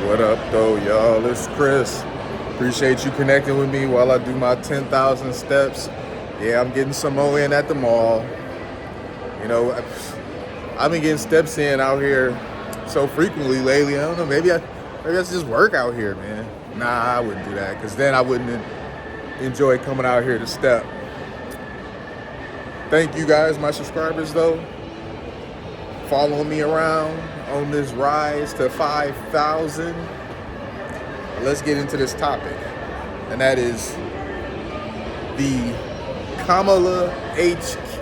What up, though, y'all? It's Chris. Appreciate you connecting with me while I do my 10,000 steps. Yeah, I'm getting some more in at the mall. You know, I've been getting steps in out here so frequently lately. I don't know. Maybe I should just work out here, man. Nah, I wouldn't do that because then I wouldn't enjoy coming out here to step. Thank you guys, my subscribers, though, following me around on this rise to 5,000. Let's get into this topic, and that is the Kamala HQ.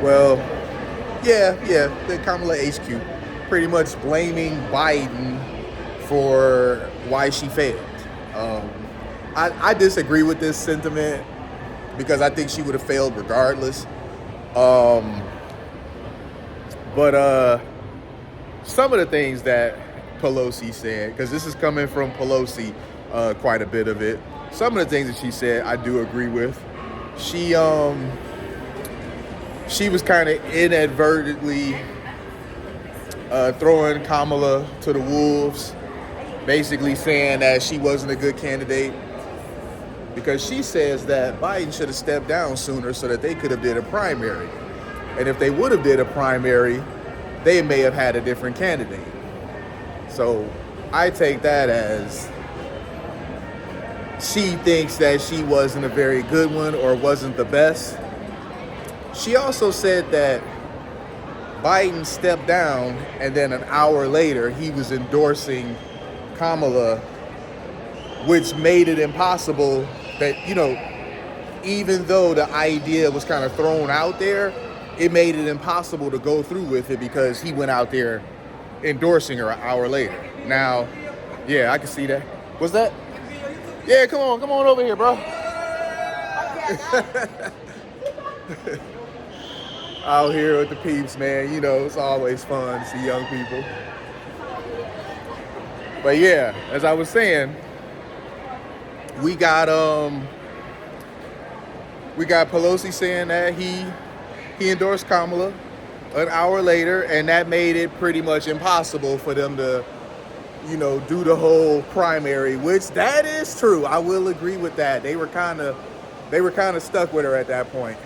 Well, the Kamala HQ, pretty much blaming Biden for why she failed. I disagree with this sentiment because I think she would have failed regardless. But some of the things that Pelosi said, because this is coming from Pelosi, quite a bit of it. Some of the things that she said, I do agree with. She was kind of inadvertently throwing Kamala to the wolves, basically saying that she wasn't a good candidate because she says that Biden should have stepped down sooner so that they could have did a primary. And if they would have did a primary, they may have had a different candidate. So I take that as she thinks that she wasn't a very good one or wasn't the best. She also said that Biden stepped down and then an hour later he was endorsing Kamala, which made it impossible that, even though the idea was kind of thrown out there, it made it impossible to go through with it because he went out there endorsing her an hour later. Now, yeah, I can see that. What's that? Yeah, come on over here, bro. Out here with the peeps, man. It's always fun to see young people. But yeah, as I was saying, we got Pelosi saying that he endorsed Kamala an hour later, and that made it pretty much impossible for them to, do the whole primary, which that is true. I will agree with that. They were kind of stuck with her at that point.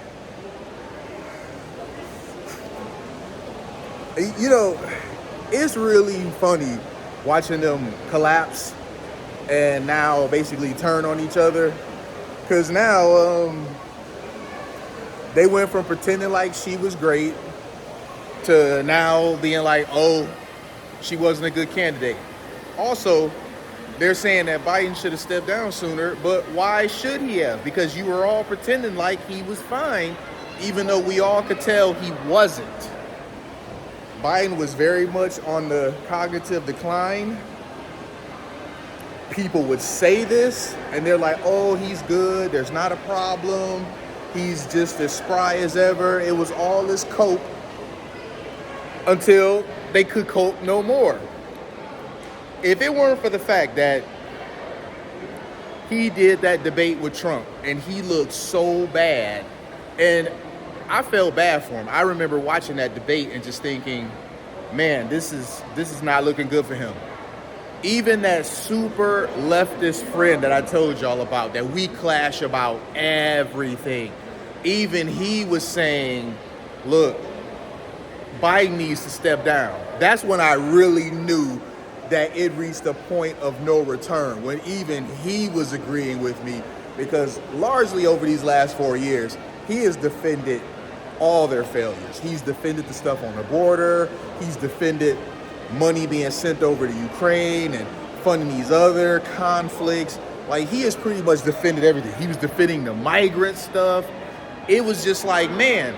It's really funny watching them collapse and now basically turn on each other, because now they went from pretending like she was great to now being like, oh, she wasn't a good candidate. Also, they're saying that Biden should have stepped down sooner, but why should he have? Because you were all pretending like he was fine, even though we all could tell he wasn't. Biden was very much on the cognitive decline. People would say this, and they're like, oh, he's good, there's not a problem, he's just as spry as ever. It was all this cope until they could cope no more. If it weren't for the fact that he did that debate with Trump and he looked so bad, and I felt bad for him. I remember watching that debate and just thinking, man, this is not looking good for him. Even that super leftist friend that I told y'all about, that we clash about everything, even he was saying, look, Biden needs to step down. That's when I really knew that it reached a point of no return, when even he was agreeing with me, because largely over these last 4 years, he has defended all their failures. He's defended the stuff on the border. He's defended money being sent over to Ukraine and funding these other conflicts. Like, he has pretty much defended everything. He was defending the migrant stuff. It was just like, man,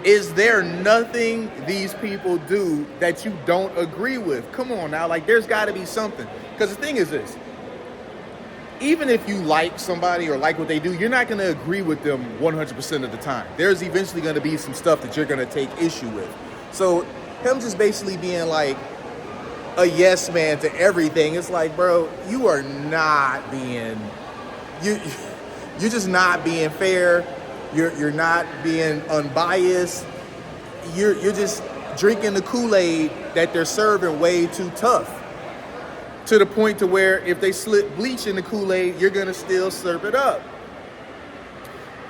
is there nothing these people do that you don't agree with? Come on now, like, there's got to be something. Because the thing is this, even if you like somebody or like what they do, you're not going to agree with them 100% of the time. There's eventually going to be some stuff that you're going to take issue with. So him just basically being like a yes man to everything, it's like, bro, you are not being, you're just not being fair. You're not being unbiased. You're just drinking the Kool-Aid that they're serving way too tough. to the point to where if they slip bleach in the Kool-Aid, you're gonna still slurp it up.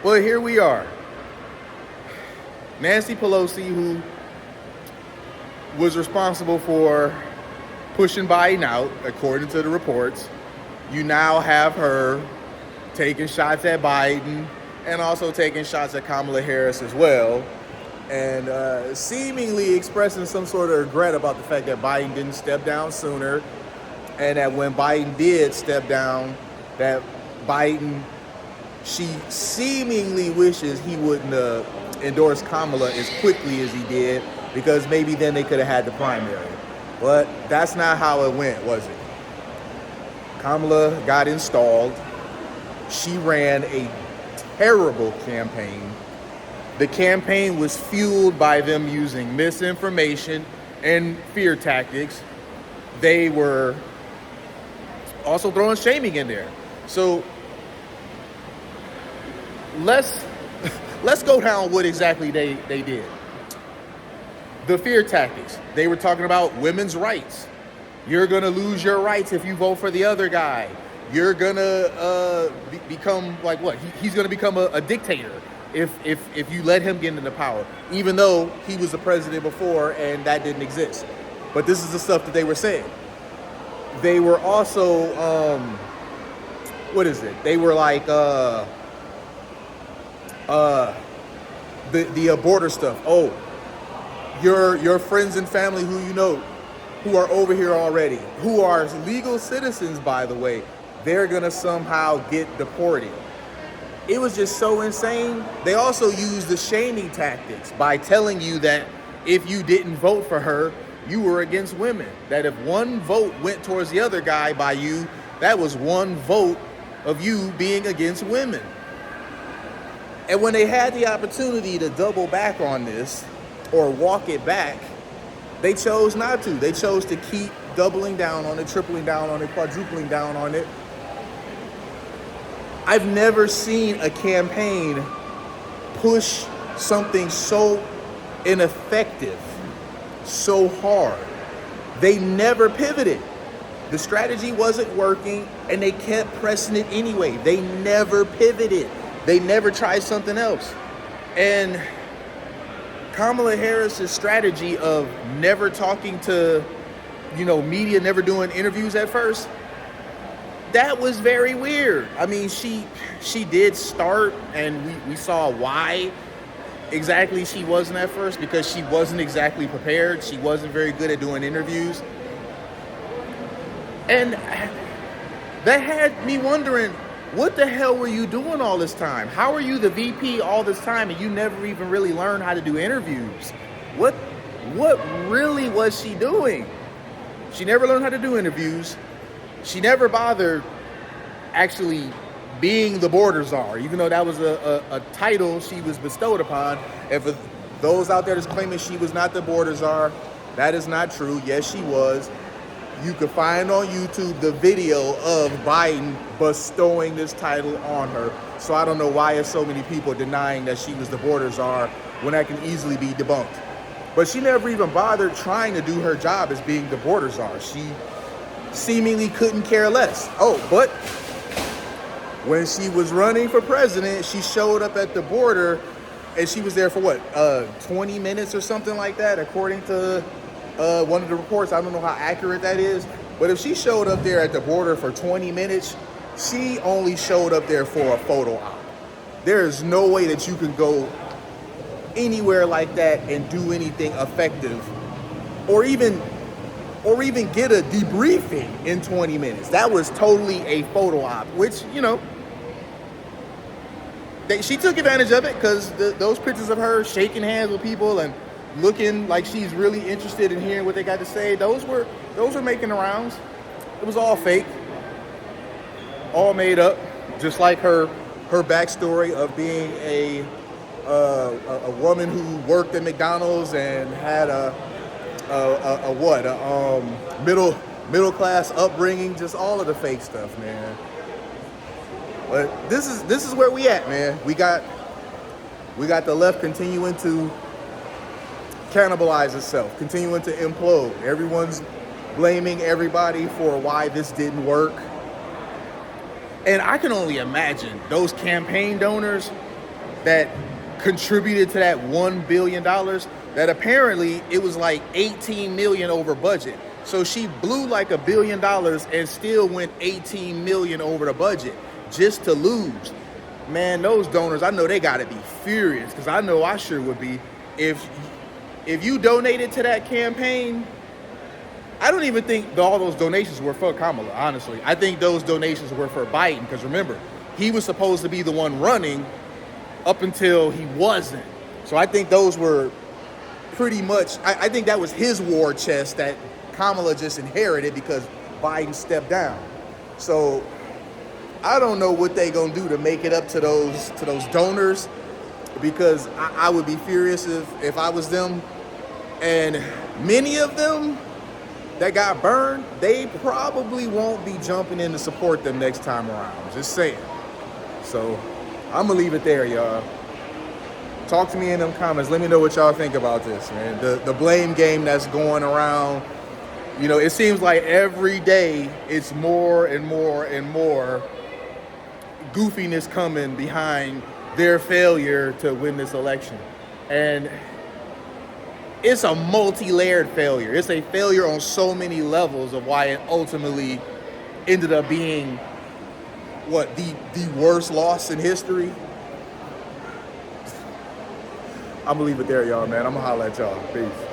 Well, here we are. Nancy Pelosi, who was responsible for pushing Biden out, according to the reports, you now have her taking shots at Biden and also taking shots at Kamala Harris as well, and seemingly expressing some sort of regret about the fact that Biden didn't step down sooner, and that when Biden did step down, that Biden, she seemingly wishes he wouldn't endorse Kamala as quickly as he did, because maybe then they could have had the primary. But that's not how it went, was it? Kamala got installed. She ran a terrible campaign. The campaign was fueled by them using misinformation and fear tactics. They were also throwing shaming in there. So let's go down what exactly they did. The fear tactics. They were talking about women's rights. You're gonna lose your rights if you vote for the other guy. You're gonna become like what? He's gonna become a dictator if you let him get into power, even though he was the president before and that didn't exist. But this is the stuff that they were saying. They were also what is it? They were like the border stuff. Oh, your friends and family who you know who are over here already, who are legal citizens, by the way, they're gonna somehow get deported. It was just so insane. They also used the shaming tactics by telling you that if you didn't vote for her, you were against women. That if one vote went towards the other guy by you, that was one vote of you being against women. And when they had the opportunity to double back on this or walk it back, they chose not to. They chose to keep doubling down on it, tripling down on it, quadrupling down on it. I've never seen a campaign push something so ineffective, so hard. They never pivoted. The strategy wasn't working, and they kept pressing it anyway. They never pivoted. They never tried something else. And Kamala Harris's strategy of never talking to, media, never doing interviews at first, that was very weird. I mean, she did start, and we saw why exactly she wasn't at first, because she wasn't exactly prepared. She wasn't very good at doing interviews. And that had me wondering, what the hell were you doing all this time? How are you the VP all this time and you never even really learned how to do interviews? What really was she doing? She never learned how to do interviews. She never bothered actually being the border czar, even though that was a title she was bestowed upon. And for those out there that's claiming she was not the border czar, that is not true. Yes, she was. You can find on YouTube the video of Biden bestowing this title on her. So I don't know why there's so many people denying that she was the border czar when that can easily be debunked. But she never even bothered trying to do her job as being the border czar. She seemingly couldn't care less. Oh, but when she was running for president, she showed up at the border, and she was there for 20 minutes or something like that, according to one of the reports. I don't know how accurate that is, but if she showed up there at the border for 20 minutes, she only showed up there for a photo op. There is no way that you can go anywhere like that and do anything effective, or even get a debriefing in 20 minutes. That was totally a photo op, which, she took advantage of it, because those pictures of her shaking hands with people and looking like she's really interested in hearing what they got to say, those were making the rounds. It was all fake, all made up, just like her backstory of being a woman who worked at McDonald's and had a middle class upbringing, just all of the fake stuff, man. But this is where we at, man. We got the left continuing to cannibalize itself, continuing to implode. Everyone's blaming everybody for why this didn't work. And I can only imagine those campaign donors that contributed to that $1 billion, that apparently it was like 18 million over budget. So she blew like $1 billion and still went 18 million over the budget just to lose. Man, those donors, I know they gotta be furious, because I know I sure would be. If you donated to that campaign, I don't even think all those donations were for Kamala, honestly. I think those donations were for Biden, because remember, he was supposed to be the one running up until he wasn't. So I think those were pretty much, I think that was his war chest that Kamala just inherited because Biden stepped down. So I don't know what they gonna do to make it up to those donors, because I would be furious if I was them. And many of them that got burned, they probably won't be jumping in to support them next time around. Just saying. So I'm gonna leave it there, y'all. Talk to me in them comments. Let me know what y'all think about this, man. The blame game that's going around. You know, it seems like every day it's more and more and more goofiness coming behind their failure to win this election. And it's a multi-layered failure. It's a failure on so many levels of why it ultimately ended up being the worst loss in history. I'm gonna leave it there, y'all, man. I'm gonna holler at y'all. Peace.